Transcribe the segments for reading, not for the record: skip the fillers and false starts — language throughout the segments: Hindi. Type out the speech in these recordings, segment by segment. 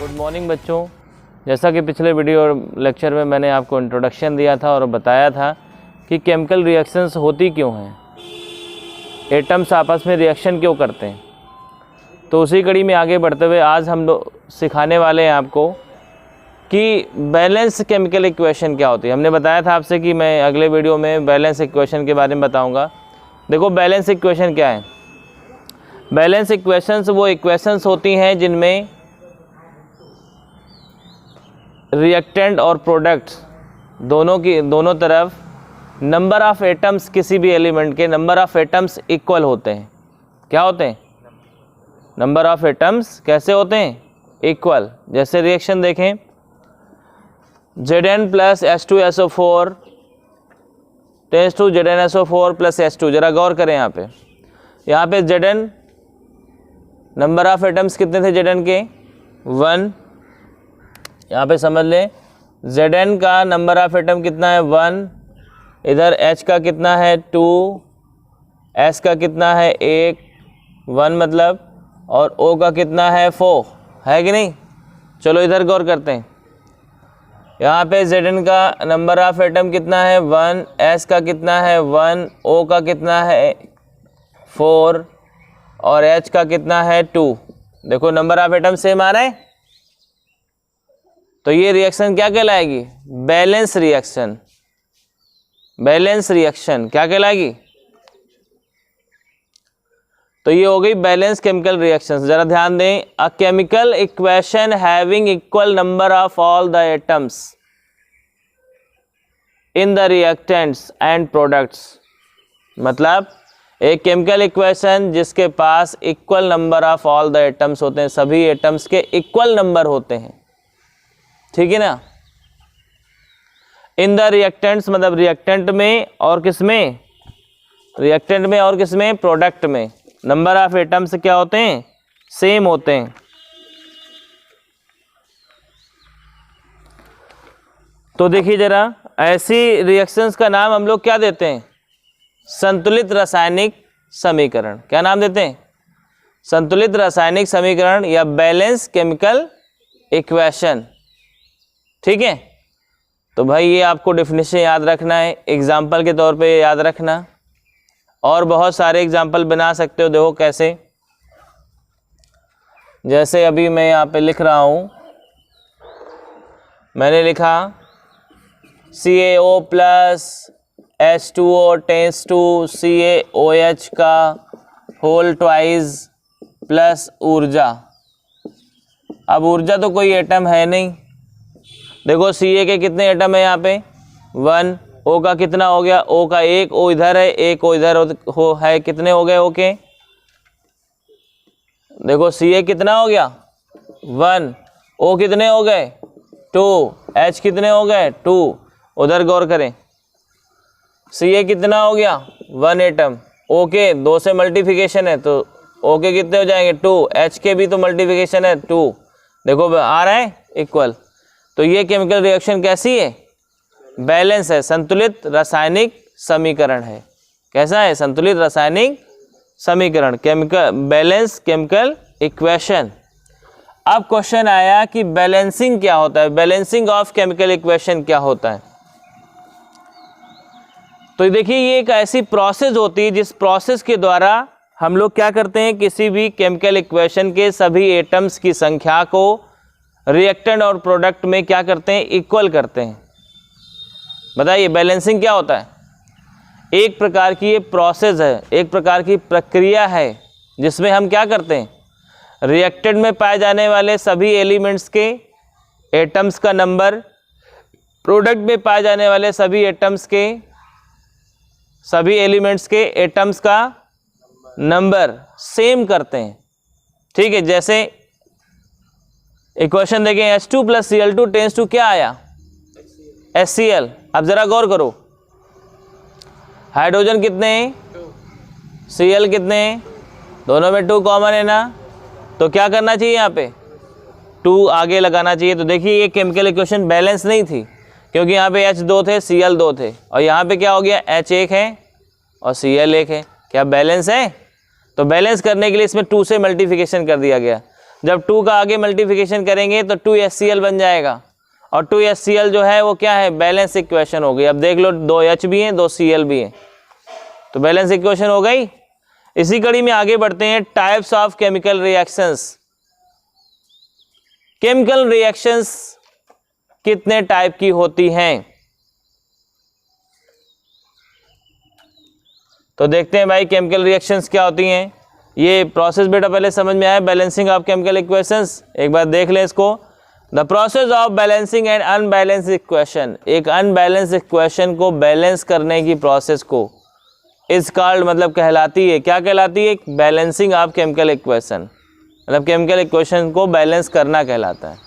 गुड मॉर्निंग बच्चों। जैसा कि पिछले वीडियो और लेक्चर में मैंने आपको इंट्रोडक्शन दिया था और बताया था कि केमिकल रिएक्शंस होती क्यों हैं, एटम्स आपस में रिएक्शन क्यों करते हैं, तो उसी कड़ी में आगे बढ़ते हुए आज हम लोग सिखाने वाले हैं आपको कि बैलेंस केमिकल इक्वेशन क्या होती है। हमने बताया था आपसे कि मैं अगले वीडियो में बैलेंस इक्वेशन के बारे में बताऊंगा। देखो बैलेंस इक्वेशन क्या है। बैलेंस इक्वेशंस वो इक्वेशंस होती हैं जिनमें रिएक्टेंट और प्रोडक्ट्स दोनों तरफ नंबर ऑफ़ एटम्स, किसी भी एलिमेंट के नंबर ऑफ़ एटम्स इक्वल होते हैं। क्या होते हैं? नंबर ऑफ़ एटम्स कैसे होते हैं? इक्वल। जैसे रिएक्शन देखें, Zn plus H2SO4 tends to ZnSO4 plus H2। जरा गौर करें यहाँ पे Zn नंबर ऑफ़ एटम्स कितने थे Zn के? 1। यहाँ पे समझ लें Zn का नंबर ऑफ़ एटम कितना है? 1। इधर H का कितना है? 2। S का कितना है? 1 मतलब, और O का कितना है? 4 है कि नहीं? चलो इधर गौर करते हैं। यहाँ पे Zn का नंबर ऑफ़ एटम कितना है? 1। S का कितना है? 1। O का कितना है? 4 और H का कितना है? 2। देखो नंबर ऑफ़ एटम सेम आ रहा है, तो ये रिएक्शन क्या कहलाएगी? Balance reaction. बैलेंस रिएक्शन क्या कहलाएगी? तो ये हो गई बैलेंस केमिकल रिएक्शंस। जरा ध्यान दें, a chemical equation having equal number of all the atoms in the reactants and products. मतलब एक केमिकल इक्वेशन जिसके पास equal number of all the atoms होते हैं, सभी एटम्स के इक्वल नंबर होते हैं, ठीक है ना। इन द रिएक्टेंट्स मतलब रिएक्टेंट में और किस में? रिएक्टेंट में और किस में? प्रोडक्ट में। नंबर ऑफ एटम्स क्या होते हैं? सेम होते हैं। तो देखिए जरा, ऐसी रिएक्शंस का नाम हम लोग क्या देते हैं? संतुलित रासायनिक समीकरण। क्या नाम देते हैं? संतुलित रासायनिक समीकरण या बैलेंस केमिकल इक्वेशन, ठीक है। तो भाई ये आपको डेफिनेशन याद रखना है, एग्जाम्पल के तौर पे याद रखना, और बहुत सारे एग्जाम्पल बना सकते हो। देखो कैसे, जैसे अभी मैं यहाँ पे लिख रहा हूँ, मैंने लिखा CaO plus H2O tends to CaOH का होल ट्वाइस प्लस ऊर्जा। अब ऊर्जा तो कोई एटम है नहीं। देखो Ca के कितने एटम है यहाँ पे? 1। O का कितना हो गया? O का 1, O इधर है, 1 O इधर हो है, कितने हो गए O के? देखो Ca कितना हो गया? 1। O कितने हो गए? 2। H कितने हो गए? 2। उधर गौर करें, Ca कितना हो गया? 1 एटम। O के 2 से मल्टीप्लिकेशन है तो O के कितने हो जाएंगे? 2। H के भी तो मल्टीप्लिकेशन है 2। देखो आ रहा है इक्वल। तो ये केमिकल रिएक्शन कैसी है? बैलेंस है, संतुलित रासायनिक समीकरण है। कैसा है? संतुलित रासायनिक समीकरण, केमिकल बैलेंस केमिकल इक्वेशन। अब क्वेश्चन आया कि बैलेंसिंग क्या होता है, बैलेंसिंग ऑफ केमिकल इक्वेशन क्या होता है। तो देखिए ये एक ऐसी प्रोसेस होती है जिस प्रोसेस के द्वारा हम लोग क्या करते हैं, किसी भी केमिकल इक्वेशन के सभी एटम्स की संख्या को रिएक्टेंट और प्रोडक्ट में क्या करते हैं? इक्वल करते हैं। बताइए बैलेंसिंग क्या होता है? एक प्रकार की ये प्रोसेस है, एक प्रकार की प्रक्रिया है जिसमें हम क्या करते हैं, रिएक्टेंट में पाए जाने वाले सभी एलिमेंट्स के एटम्स का नंबर, प्रोडक्ट में पाए जाने वाले सभी एटम्स के, सभी एलिमेंट्स के एटम्स का नंबर सेम करते हैं, ठीक है। जैसे इक्वेशन देखें, H2 plus Cl2 tends to क्या आया? HCl। अब जरा गौर करो, हाइड्रोजन कितने हैं? 2। Cl कितने हैं? दोनों में 2 कॉमन है ना, तो क्या करना चाहिए यहाँ पे? 2 आगे लगाना चाहिए। तो देखिए ये केमिकल इक्वेशन बैलेंस नहीं थी, क्योंकि यहाँ पे H 2 थे, Cl 2 थे, और यहाँ पे क्या हो गया? H 1 है और Cl 1 है। क्या बैलेंस है? तो बैलेंस करने के लिए इसमें 2 से मल्टीप्लिकेशन कर दिया गया। जब 2 का आगे मल्टीप्लिकेशन करेंगे तो 2HCl बन जाएगा, और 2HCl जो है वो क्या है, बैलेंस इक्वेशन हो गई। अब देख लो 2H भी हैं 2Cl भी हैं, तो बैलेंस इक्वेशन हो गई। इसी कड़ी में आगे बढ़ते हैं, types of chemical reactions. Chemical reactions कितने टाइप की होती हैं? तो देखते हैं भाई केमिकल रिएक्शंस क्या होती हैं। ये प्रोसेस बेटा पहले समझ में आया, बैलेंसिंग ऑफ केमिकल इक्वेशंस, एक बार देख लें इसको। The process of balancing and unbalance equation, एक अनबैलेंस इक्वेशन को बैलेंस करने की प्रोसेस को इज कॉल्ड, मतलब कहलाती है, क्या कहलाती है, बैलेंसिंग ऑफ केमिकल इक्वेशन, मतलब केमिकल इक्वेशन को बैलेंस करना कहलाता है।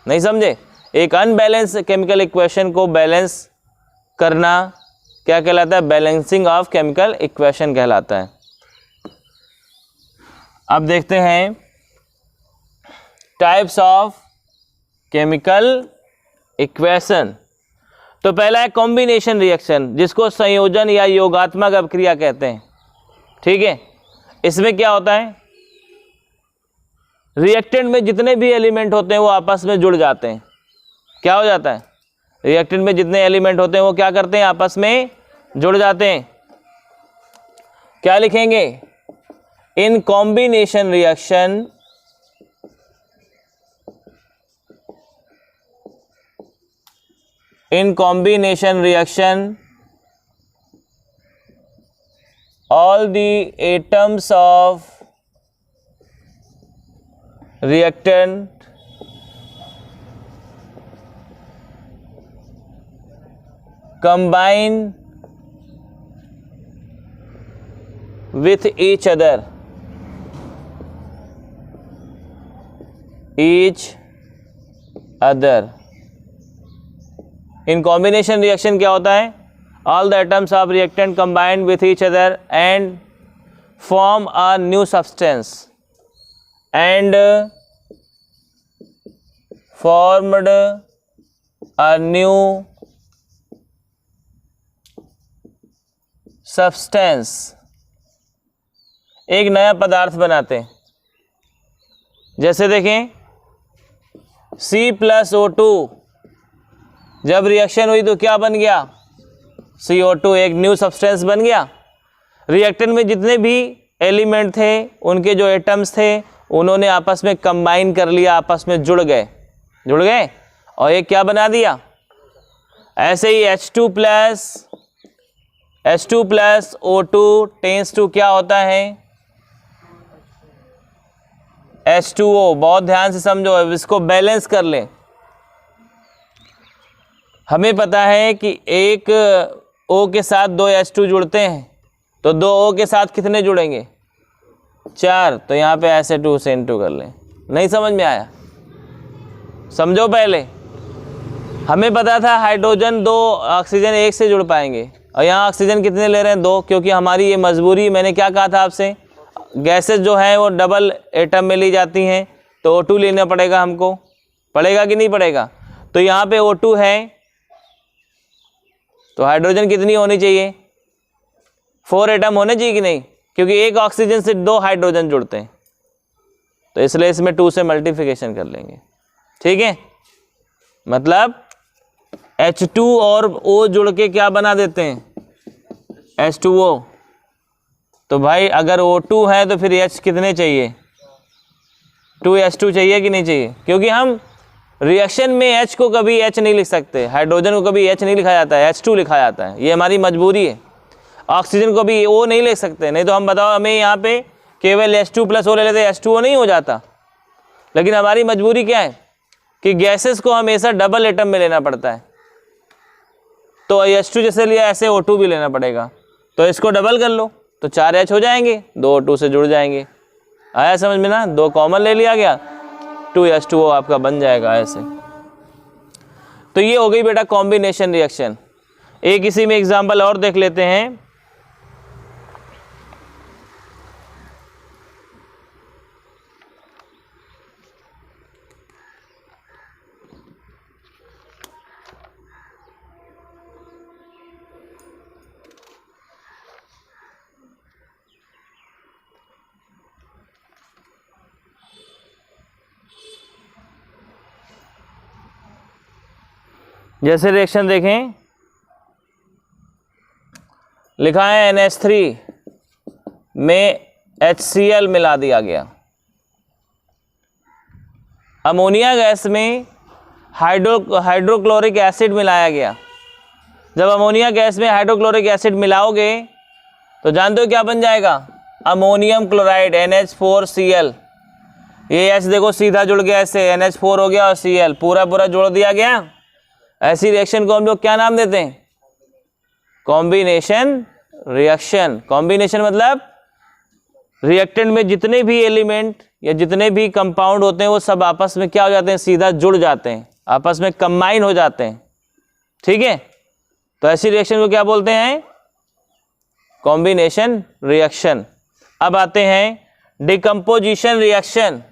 नहीं समझे? एक अनबैलेंस केमिकल इक्वेशन को बैलेंस करना क्या कहलाता है, बैलेंसिंग ऑफ केमिकल इक्वेशन कहलाता है। अब देखते हैं टाइप्स ऑफ केमिकल इक्वेशन। तो पहला है कॉम्बिनेशन रिएक्शन, जिसको संयोजन या योगात्मक अभिक्रिया कहते हैं। ठीक है, इसमें क्या होता है, रिएक्टेंट में जितने भी एलिमेंट होते हैं वो आपस में जुड़ जाते हैं। क्या हो जाता है, रिएक्टेंट में जितने एलिमेंट होते हैं वो क्या करते हैं, आपस में जुड़ जाते हैं। क्या लिखेंगे, in combination reaction in combination reaction all the atoms of reactant combine with each other, in combination reaction क्या होता है, all the atoms of reactant combined with each other and form a new substance, and formed a new substance, एक नया पदार्थ बनाते हैं। जैसे देखें C+O2 जब रिएक्शन हुई तो क्या बन गया, CO2, एक न्यू सब्सटेंस बन गया। रिएक्टेंट में जितने भी एलिमेंट थे उनके जो एटम्स थे उन्होंने आपस में कंबाइन कर लिया, आपस में जुड़ गए और एक क्या बना दिया। ऐसे ही H2 plus O2 tense to क्या होता है, H2O। बहुत ध्यान से समझो, इसको बैलेंस कर लें। हमें पता है कि एक O के साथ 2 H2 जुड़ते हैं, तो 2 O के साथ कितने जुड़ेंगे, 4। तो यहाँ पे ऐसे 2 से इनटू कर लें। नहीं समझ में आया, समझो। पहले हमें पता था हाइड्रोजन 2 ऑक्सीजन 1 से जुड़ पाएंगे, और यहाँ ऑक्सीजन कितने ले रहे हैं, 2, क्योंकि हमारी ये मजबूरी। मैंने क्या कहा था आपसे, गैसेस जो हैं वो डबल एटम में ली जाती हैं, तो O2 लेना पड़ेगा हमको, पड़ेगा कि नहीं पड़ेगा। तो यहाँ पे O2 है, तो हाइड्रोजन कितनी होनी चाहिए, 4 एटम होने चाहिए कि नहीं, क्योंकि एक ऑक्सीजन से 2 हाइड्रोजन जुड़ते हैं, तो इसलिए इसमें 2 से मल्टीप्लिकेशन कर लेंगे। ठीक है, मतलब H2 और O जुड़ के क्या बना देते हैं, H2O। तो भाई अगर O2 है तो फिर H कितने चाहिए, 2H2 चाहिए कि नहीं चाहिए, क्योंकि हम रिएक्शन में H को कभी H नहीं लिख सकते, हाइड्रोजन को कभी H नहीं लिखा जाता है, H2 लिखा जाता है, ये हमारी मजबूरी है। ऑक्सीजन को भी O नहीं लिख सकते, नहीं तो हम बताओ हमें यहाँ पे केवल H2 प्लस O ले लेते, H2O नहीं हो जाता। लेकिन हमारी मजबूरी क्या है कि गैसेस को हमेशा डबल एटम में लेना पड़ता है, तो H2 जैसे लिया ऐसे O2 भी लेना पड़ेगा, तो इसको डबल कर लो तो 4H हो जाएंगे, 2 O2 से जुड़ जाएंगे। आया समझ में ना, 2 कॉमन ले लिया गया, 2H2O आपका बन जाएगा ऐसे। तो ये हो गई बेटा कॉम्बिनेशन रिएक्शन। एक इसी में एग्जांपल और देख लेते हैं। जैसे रिएक्शन देखें, लिखा है NH3 में HCl मिला दिया गया। अमोनिया गैस में हाइड्रोक्लोरिक एसिड मिलाया गया। जब अमोनिया गैस में हाइड्रोक्लोरिक एसिड मिलाओगे तो जानते हो क्या बन जाएगा? Ammonium chloride NH4Cl। ये H देखो सीधा जुड़ गया, ऐसे NH4 हो गया और Cl पूरा पूरा जोड़ दिया गया। ऐसी रिएक्शन को हम लोग क्या नाम देते हैं? Combination reaction. कॉम्बिनेशन मतलब रिएक्टेंट में जितने भी एलिमेंट या जितने भी कंपाउंड होते हैं वो सब आपस में क्या हो जाते हैं? सीधा जुड़ जाते हैं, आपस में कंबाइन हो जाते हैं। ठीक है, तो ऐसी रिएक्शन को क्या बोलते हैं? Combination reaction. अब आते हैं डिकम्पोजिशन रिएक्शन।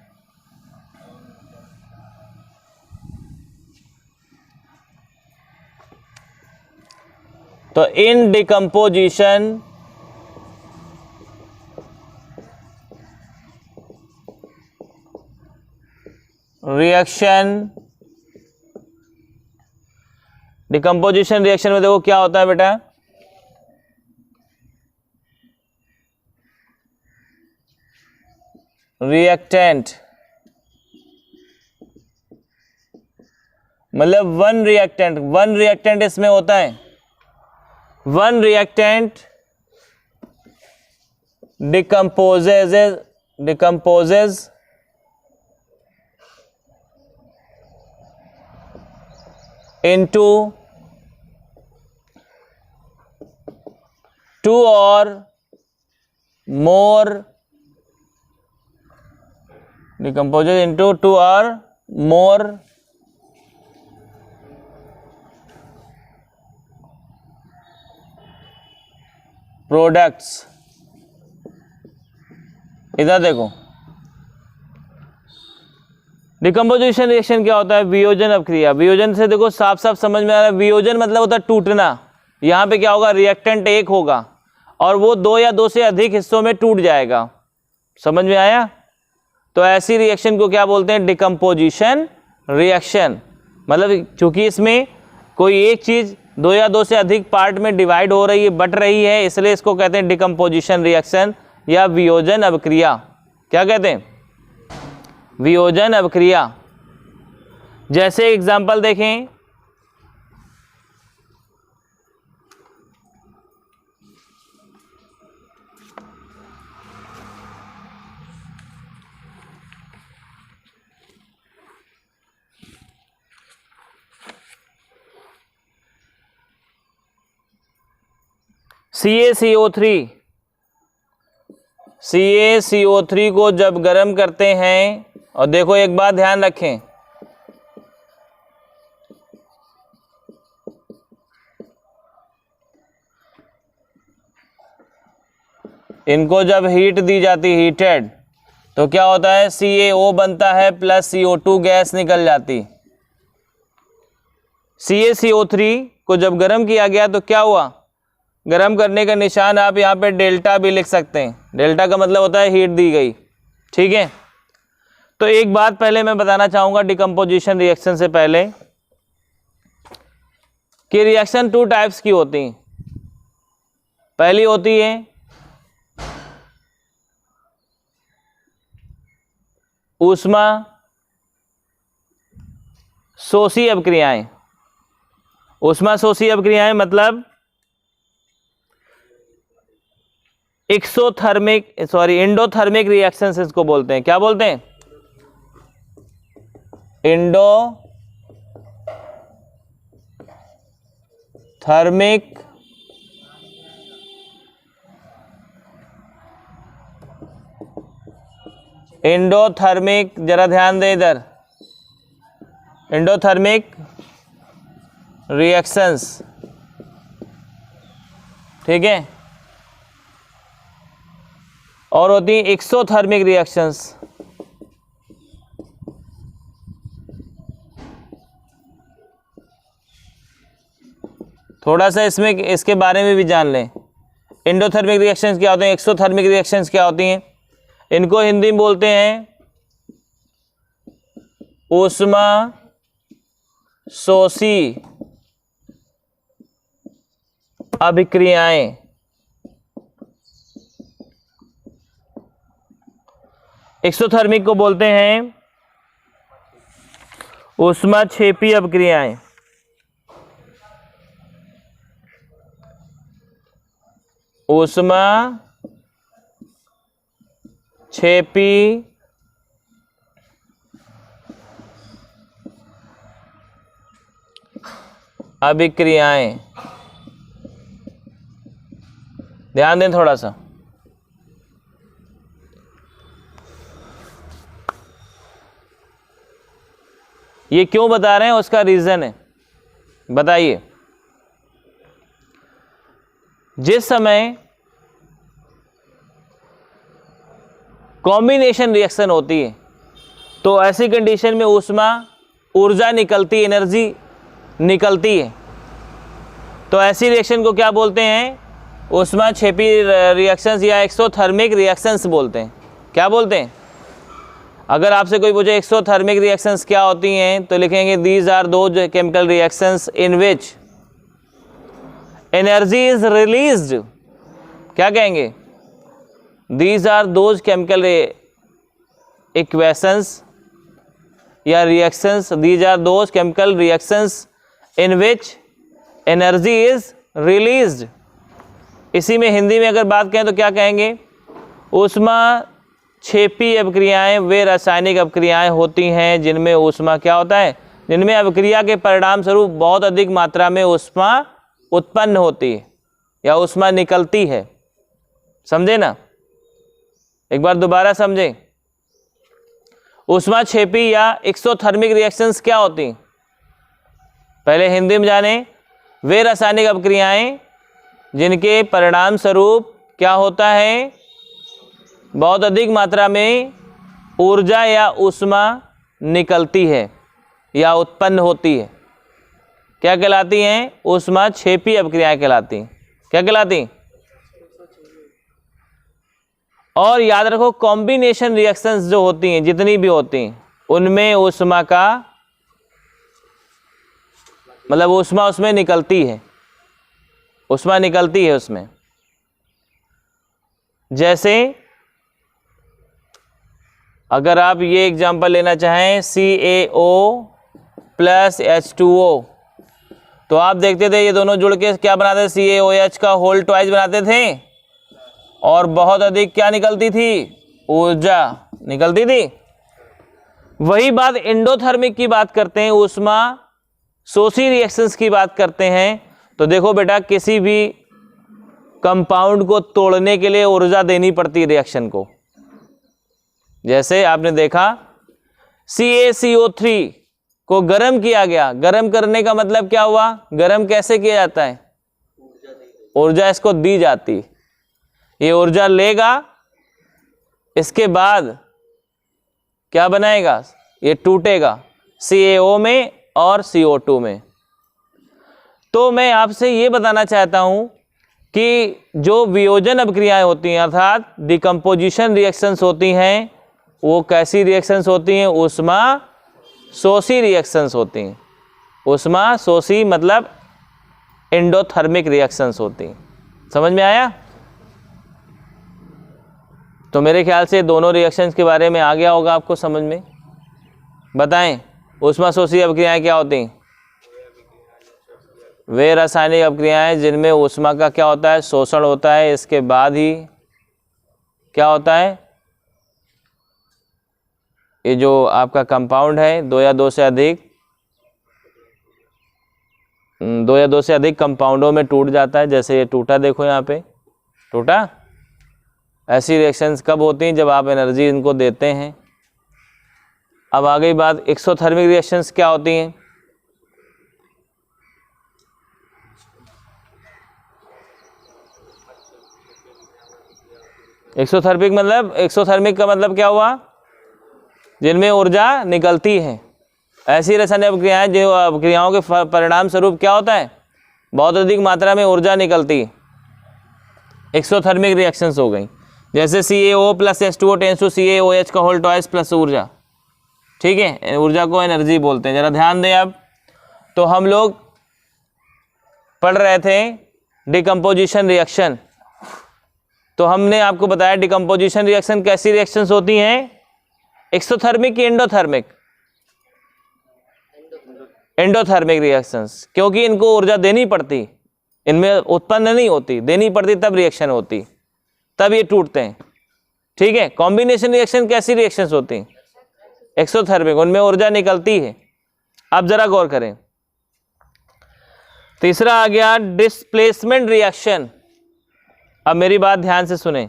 तो इन डिकम्पोजिशन रिएक्शन, डिकम्पोजिशन रिएक्शन में देखो क्या होता है बेटा, रिएक्टेंट मतलब वन रिएक्टेंट इसमें होता है। One reactant decomposes into two or more, decomposes into two or more products। इधर देखो, डिकम्पोजिशन रिएक्शन क्या होता है? वियोजन अभिक्रिया। वियोजन से देखो साफ साफ समझ में आ रहा है, वियोजन मतलब होता है टूटना। यहाँ पे क्या होगा? रिएक्टेंट एक होगा और वो दो या दो से अधिक हिस्सों में टूट जाएगा। समझ में आया? तो ऐसी रिएक्शन को क्या बोलते हैं? Decomposition reaction. मतलब चूंकि इसमें कोई एक चीज दो या दो से अधिक पार्ट में डिवाइड हो रही है, बट रही है, इसलिए इसको कहते हैं डिकम्पोजिशन रिएक्शन या वियोजन अभिक्रिया। क्या कहते हैं? वियोजन अभिक्रिया। जैसे एग्जांपल देखें, CaCO3 को जब गर्म करते हैं, और देखो एक बात ध्यान रखें, इनको जब हीट दी जाती, हीटेड, तो क्या होता है? CaO बनता है प्लस CO2 गैस निकल जाती। CaCO3 को जब गर्म किया गया तो क्या हुआ? गर्म करने का निशान आप यहाँ पे डेल्टा भी लिख सकते हैं। डेल्टा का मतलब होता है हीट दी गई। ठीक है, तो एक बात पहले मैं बताना चाहूंगा डिकम्पोजिशन रिएक्शन से पहले, कि रिएक्शन टू टाइप्स की होती हैं। पहली होती है ऊष्मा शोषी अभिक्रियाएं। ऊष्मा शोषी अभिक्रियाएं मतलब इंडोथर्मिक रिएक्शंस इसको बोलते हैं। क्या बोलते हैं? इंडोथर्मिक जरा ध्यान दे इधर, इंडोथर्मिक रिएक्शंस। ठीक है, और होती है एक्सोथर्मिक रिएक्शंस। थोड़ा सा इसमें इसके बारे में भी जान लें। इंडोथर्मिक रिएक्शंस क्या होते हैं, एक्सोथर्मिक रिएक्शंस क्या होती हैं। इनको हिंदी में बोलते हैं ऊष्मा शोषी अभिक्रियाएं एक्सोथर्मिक को बोलते हैं ऊष्माक्षेपी अभिक्रियाएं। ऊष्माक्षेपी अभिक्रियाएं, ध्यान दें थोड़ा सा। ये क्यों बता रहे हैं, उसका रीजन है, बताइए। जिस समय कॉम्बिनेशन रिएक्शन होती है तो ऐसी कंडीशन में ऊर्जा निकलती, एनर्जी निकलती है, तो ऐसी रिएक्शन को क्या बोलते हैं, ऊष्माक्षेपी रिएक्शंस या एक्सोथर्मिक रिएक्शंस बोलते हैं। क्या बोलते हैं? अगर आपसे कोई पूछे एक्सोथर्मिक रिएक्शंस क्या होती हैं तो लिखेंगे these are those chemical reactions in which energy is released. क्या कहेंगे? These are those chemical equations या reactions, these are those chemical reactions in which energy is released. इसी में हिंदी में अगर बात करें तो क्या कहेंगे? ऊष्माक्षेपी अभिक्रियाएं वे रासायनिक अभिक्रियाएं होती हैं जिनमें ऊष्मा क्या होता है, जिनमें अभिक्रिया के परिणाम स्वरूप बहुत अधिक मात्रा में ऊष्मा उत्पन्न होती है या ऊष्मा निकलती है। समझे ना? एक बार दोबारा समझें। ऊष्माक्षेपी या एक्सोथर्मिक रिएक्शंस क्या होती हैं? पहले हिंदी में जाने। वे रासायनिक अभिक्रियाएं जिनके परिणाम स्वरूप क्या होता है, बहुत अधिक मात्रा में ऊर्जा या ऊष्मा निकलती है या उत्पन्न होती है, क्या कहलाती हैं? ऊष्माक्षेपी अभिक्रियाएं कहलाती हैं। क्या कहलाती? और याद रखो कॉम्बिनेशन रिएक्शंस जो होती हैं, जितनी भी होती हैं, उनमें ऊष्मा का मतलब ऊष्मा उसमें निकलती है, ऊष्मा निकलती है उसमें। जैसे अगर आप ये एग्जांपल लेना चाहें CaO प्लस H2O, तो आप देखते थे ये दोनों जुड़ के क्या बनाते थे, CaOH का होल ट्वाइस बनाते थे और बहुत अधिक क्या निकलती थी, ऊर्जा निकलती थी। वही बात एंडोथर्मिक की बात करते हैं, ऊष्मा शोषी रिएक्शंस की बात करते हैं। तो देखो बेटा, किसी भी कंपाउंड को तोड़ने के लिए ऊर्जा देनी पड़ती है रिएक्शन को। जैसे आपने देखा CaCO3 को गर्म किया गया, गर्म करने का मतलब क्या हुआ, गर्म कैसे किया जाता है, ऊर्जा इसको दी जाती है। ये ऊर्जा लेगा, इसके बाद क्या बनाएगा, ये टूटेगा CaO में और CO2 में। तो मैं आपसे ये बताना चाहता हूं कि जो वियोजन अभिक्रियाएं होती हैं अर्थात डिकम्पोजिशन रिएक्शंस होती हैं, वो कैसी रिएक्शंस होती हैं, ऊष्मा शोषी रिएक्शंस होती हैं। ऊष्मा शोषी मतलब एंडोथर्मिक रिएक्शंस होती हैं। समझ में आया? तो मेरे ख्याल से दोनों रिएक्शंस के बारे में आ गया होगा आपको समझ में। बताएं, ऊष्मा शोषी अभिक्रियाएं क्या होती हैं? वे रासायनिक अभिक्रियाएं जिनमें ऊष्मा का क्या होता है, शोषण होता है, इसके बाद ही क्या होता है, ये जो आपका कंपाउंड है दो या दो से अधिक कंपाउंडों में टूट जाता है। जैसे ये टूटा, देखो यहाँ पे टूटा। ऐसी रिएक्शंस कब होती हैं, जब आप एनर्जी इनको देते हैं। अब आ गई बात एक्सोथर्मिक रिएक्शंस क्या होती हैं। एक्सोथर्मिक का मतलब क्या हुआ, जिनमें ऊर्जा निकलती है। ऐसी रासायनिक अभिक्रियाएं जो अभिक्रियाओं के परिणाम स्वरूप क्या होता है, बहुत अधिक मात्रा में ऊर्जा निकलती है, एक्सोथर्मिक रिएक्शंस हो गई। जैसे CaO plus H2O tends to CaOH का होल ट्वाइस प्लस ऊर्जा। ठीक है, ऊर्जा को एनर्जी बोलते हैं। जरा ध्यान दें अब। तो हम लोग पढ़ रहे थे डिकम्पोजिशन रिएक्शन। तो हमने आपको बताया डिकम्पोजिशन रिएक्शन कैसी रिएक्शंस होती हैं, एक्सोथर्मिक की एंडोथर्मिक, एंडोथर्मिक रिएक्शंस, क्योंकि इनको ऊर्जा देनी पड़ती, इनमें उत्पन्न नहीं होती, देनी पड़ती तब रिएक्शन होती, तब ये टूटते हैं। ठीक है। कॉम्बिनेशन रिएक्शन कैसी रिएक्शंस होती हैं, एक्सोथर्मिक, उनमें ऊर्जा निकलती है। अब जरा गौर करें, तीसरा आ गया डिस्प्लेसमेंट रिएक्शन। अब मेरी बात ध्यान से सुने,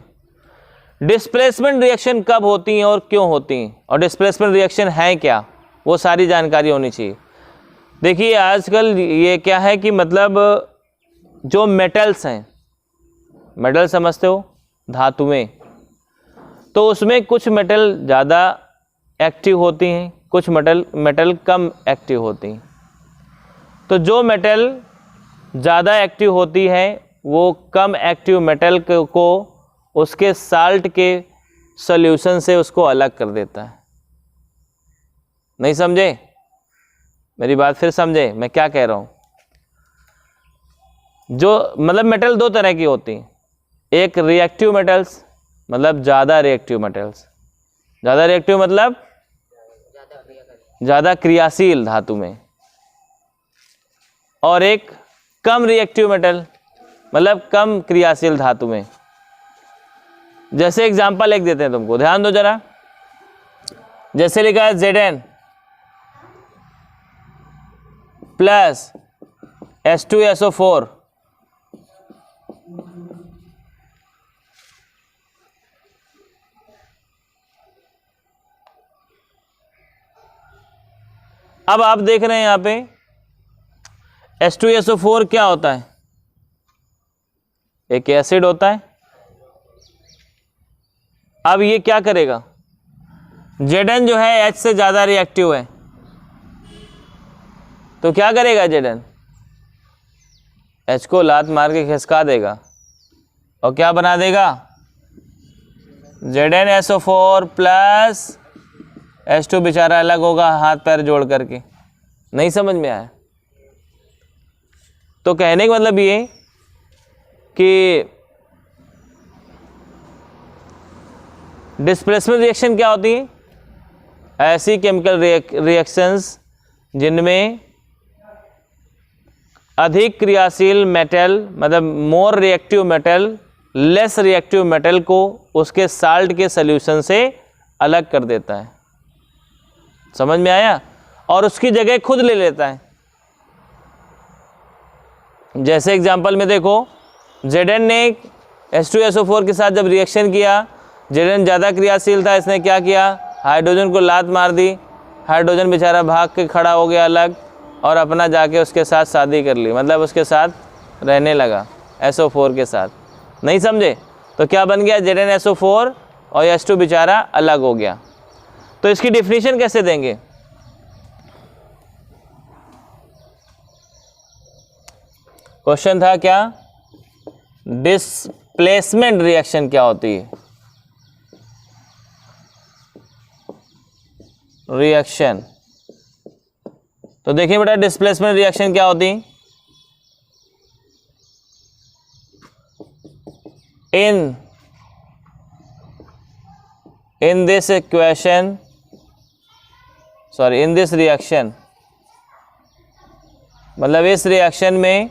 डिस्प्लेसमेंट रिएक्शन कब होती हैं और क्यों होती हैं, और डिस्प्लेसमेंट रिएक्शन है क्या, वो सारी जानकारी होनी चाहिए। देखिए आजकल ये क्या है कि मतलब जो मेटल्स हैं, मेटल समझते हो, धातुएं, तो उसमें कुछ मेटल ज़्यादा एक्टिव होती हैं, कुछ मेटल कम एक्टिव होती हैं। तो जो मेटल ज़्यादा एक्टिव होती है वो कम एक्टिव मेटल को उसके साल्ट के सॉल्यूशन से उसको अलग कर देता है। नहीं समझे मेरी बात, फिर समझे मैं क्या कह रहा हूँ। जो मतलब मेटल दो तरह की होती हैं, एक रिएक्टिव मेटल्स, मतलब ज़्यादा रिएक्टिव मेटल्स, ज़्यादा रिएक्टिव मतलब ज़्यादा क्रियाशील धातु में, और एक कम रिएक्टिव मेटल मतलब कम क्रियाशील धातु में। जैसे एग्जांपल एक देते हैं तुमको, ध्यान दो जरा। जैसे लिखा है Zn प्लस H2SO4, अब आप देख रहे हैं यहां पे H2SO4 क्या होता है, एक एसिड होता है। अब ये क्या करेगा, Zn जो है H से ज़्यादा रिएक्टिव है, तो क्या करेगा Zn, H को लात मार के खिसका देगा और क्या बना देगा, ZnSO4 प्लस H2 बेचारा अलग होगा हाथ पैर जोड़ करके। नहीं समझ में आया। तो कहने का मतलब ये कि डिस्प्लेसमेंट रिएक्शन क्या होती है, ऐसी केमिकल रिएक्शंस जिनमें अधिक क्रियाशील मेटल, मतलब more reactive metal less reactive metal को उसके साल्ट के सॉल्यूशन से अलग कर देता है। समझ में आया, और उसकी जगह खुद ले लेता है। जैसे एग्जांपल में देखो, Zn ने H2SO4 के साथ जब रिएक्शन किया, Zn ज़्यादा क्रियाशील था, इसने क्या किया, हाइड्रोजन को लात मार दी, हाइड्रोजन बेचारा भाग के खड़ा हो गया अलग और अपना जाके उसके साथ शादी कर ली, मतलब उसके साथ रहने लगा SO4 के साथ। नहीं समझे, तो क्या बन गया, ZnSO4 और H2 बेचारा अलग हो गया। तो इसकी डिफिनीशन कैसे देंगे, क्वेश्चन था क्या, डिस्प्लेसमेंट रिएक्शन क्या होती है, रिएक्शन। तो देखिए बेटा डिस्प्लेसमेंट रिएक्शन क्या होती, in this equation, sorry in this reaction, मतलब इस रिएक्शन में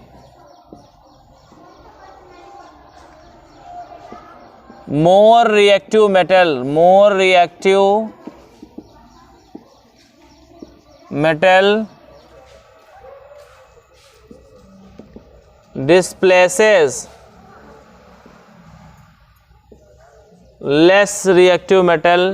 more reactive metal displaces less reactive metal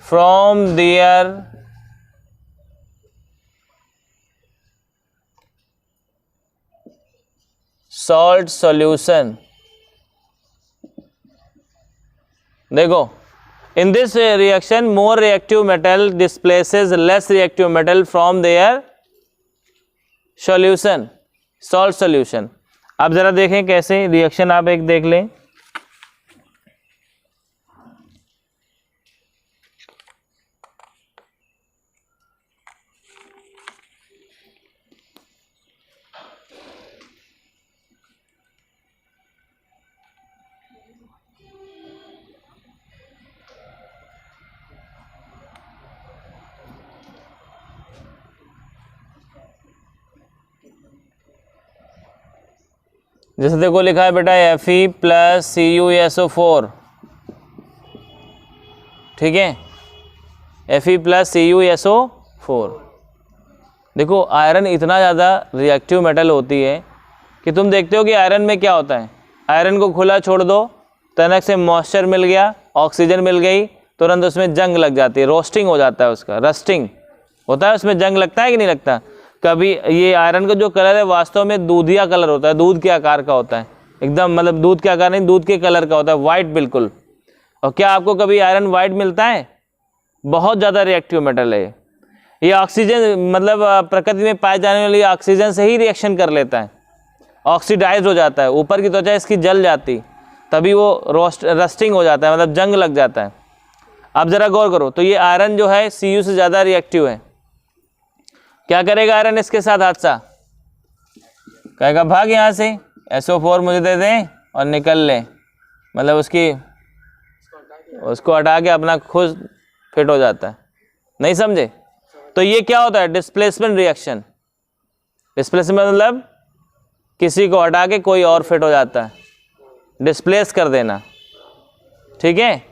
from their salt solution। देखो, in this reaction more reactive metal displaces less reactive metal from their solution, salt solution। अब जरा देखें कैसे रिएक्शन, आप एक देख लें। जैसे देखो लिखा है बेटा Fe प्लस CuSO4, ठीक है, Fe प्लस CuSO4। देखो आयरन इतना ज़्यादा रिएक्टिव मेटल होती है कि तुम देखते हो कि आयरन में क्या होता है, आयरन को खुला छोड़ दो, अचानक से मॉइस्चर मिल गया, ऑक्सीजन मिल गई, तुरंत उसमें जंग लग जाती है, रोस्टिंग हो जाता है, उसका रस्टिंग होता है, उसमें जंग लगता है कि नहीं लगता। कभी ये आयरन का जो कलर है वास्तव में दूधिया कलर होता है, दूध के आकार का होता है, एकदम मतलब दूध के आकार नहीं, दूध के कलर का होता है, वाइट बिल्कुल। और क्या आपको कभी आयरन वाइट मिलता है? बहुत ज़्यादा रिएक्टिव मेटल है ये। ऑक्सीजन मतलब प्रकृति में पाए जाने वाली ऑक्सीजन से ही रिएक्शन कर लेता है, ऑक्सीडाइज हो जाता है, ऊपर की त्वचा इसकी जल जाती, तभी वो रस्टिंग हो जाता है, मतलब जंग लग जाता है। अब ज़रा गौर करो, तो ये आयरन जो है Cu से ज़्यादा रिएक्टिव है। क्या करेगा आयरन इसके साथ हादसा? कहेगा भाग यहाँ से, SO4 मुझे दे दें और निकल ले, मतलब उसको हटा के अपना खुद फिट हो जाता है। नहीं समझे? तो ये क्या होता है? Displacement reaction. डिस्प्लेसमेंट मतलब किसी को हटा के कोई और फिट हो जाता है, डिस्प्लेस कर देना, ठीक है।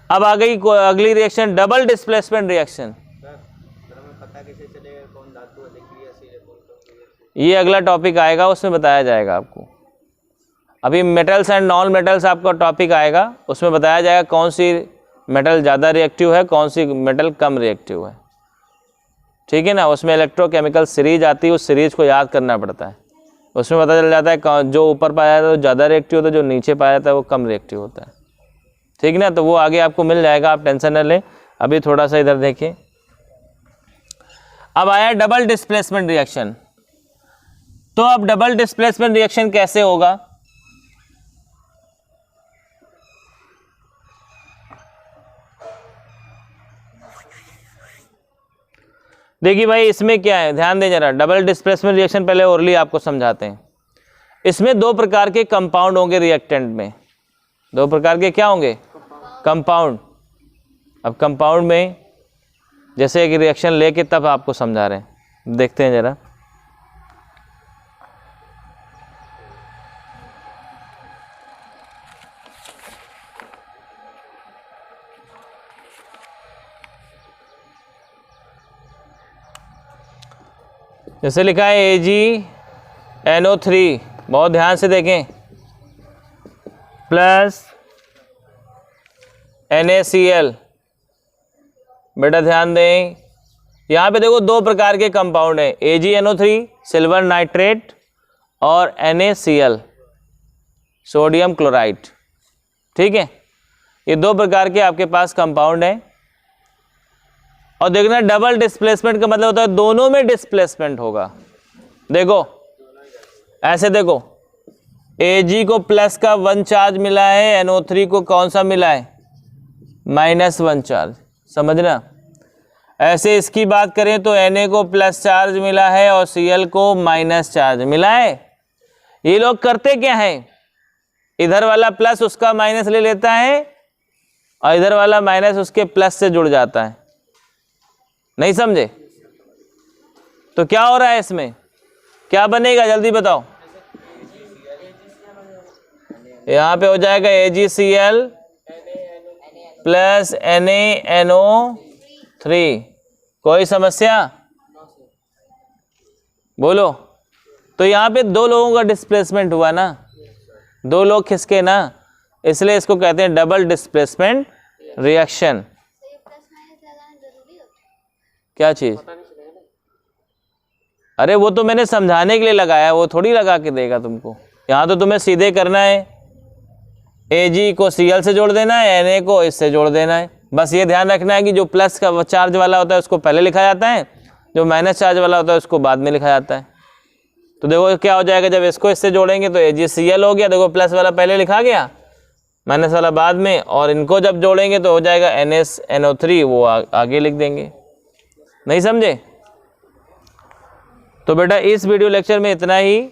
अब आ गई अगली रिएक्शन, डबल डिस्प्लेसमेंट रिएक्शन। ये अगला टॉपिक आएगा, उसमें बताया जाएगा आपको। अभी मेटल्स एंड नॉन मेटल्स आपका टॉपिक आएगा, उसमें बताया जाएगा कौन सी मेटल ज़्यादा रिएक्टिव है, कौन सी मेटल कम रिएक्टिव है, ठीक है ना। उसमें इलेक्ट्रोकेमिकल सीरीज आती है, उस सीरीज को याद करना पड़ता है, उसमें पता चल जाता है जो ऊपर पाया जाता है वो ज़्यादा रिएक्टिव होता है, जो नीचे पाया जाता है वो कम रिएक्टिव होता है, ठीक ना। तो वो आगे आपको मिल जाएगा, आप टेंशन न लें। अभी थोड़ा सा इधर देखिए, अब आया डबल डिस्प्लेसमेंट रिएक्शन। तो अब डबल डिस्प्लेसमेंट रिएक्शन कैसे होगा? देखिए भाई, इसमें क्या है, ध्यान दें जरा। डबल डिस्प्लेसमेंट रिएक्शन पहले ओरली आपको समझाते हैं। इसमें दो प्रकार के कंपाउंड होंगे रिएक्टेंट में। दो प्रकार के क्या होंगे? कंपाउंड। अब कंपाउंड में जैसे एक रिएक्शन लेके तब आपको समझा रहे हैं, देखते हैं जरा। जैसे लिखा है AgNO3, बहुत ध्यान से देखें, प्लस NaCl। बेटा ध्यान दें, यहाँ पे देखो दो प्रकार के कंपाउंड हैं, AgNO3 सिल्वर नाइट्रेट और NaCl सोडियम क्लोराइड, ठीक है। ये दो प्रकार के आपके पास कंपाउंड हैं। और देखना, डबल डिस्प्लेसमेंट का मतलब होता है दोनों में डिस्प्लेसमेंट होगा। देखो ऐसे देखो, Ag को प्लस का 1 चार्ज मिला है, NO3 को कौन सा मिला है? -1 चार्ज, समझना। ऐसे इसकी बात करें तो Na को प्लस चार्ज मिला है और Cl को माइनस चार्ज मिला है। ये लोग करते क्या है, इधर वाला प्लस उसका माइनस ले लेता है और इधर वाला माइनस उसके प्लस से जुड़ जाता है। नहीं समझे? तो क्या हो रहा है इसमें, क्या बनेगा जल्दी बताओ। यहाँ पे हो जाएगा AgCl प्लस NaNO3। कोई समस्या? बोलो। तो यहाँ पे दो लोगों का डिस्प्लेसमेंट हुआ ना, दो लोग खिसके ना, इसलिए इसको कहते हैं डबल डिस्प्लेसमेंट रिएक्शन। क्या चीज? अरे वो तो मैंने समझाने के लिए लगाया, वो थोड़ी लगा के देगा तुमको। यहाँ तो तुम्हें सीधे करना है, Ag को Cl से जोड़ देना है, Na को इससे जोड़ देना है। बस ये ध्यान रखना है कि जो प्लस का चार्ज वाला होता है उसको पहले लिखा जाता है, जो माइनस चार्ज वाला होता है उसको बाद में लिखा जाता है। तो देखो क्या हो जाएगा, जब इसको इससे जोड़ेंगे तो AgCl हो गया, देखो प्लस वाला पहले लिखा गया, माइनस वाला बाद में, और इनको जब जोड़ेंगे तो हो जाएगा NaNO3, वो आगे लिख देंगे। नहीं समझे? तो बेटा इस वीडियो लेक्चर में इतना ही,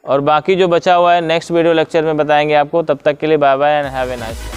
और बाकी जो बचा हुआ है नेक्स्ट वीडियो लेक्चर में बताएंगे आपको। तब तक के लिए bye bye and have a nice day.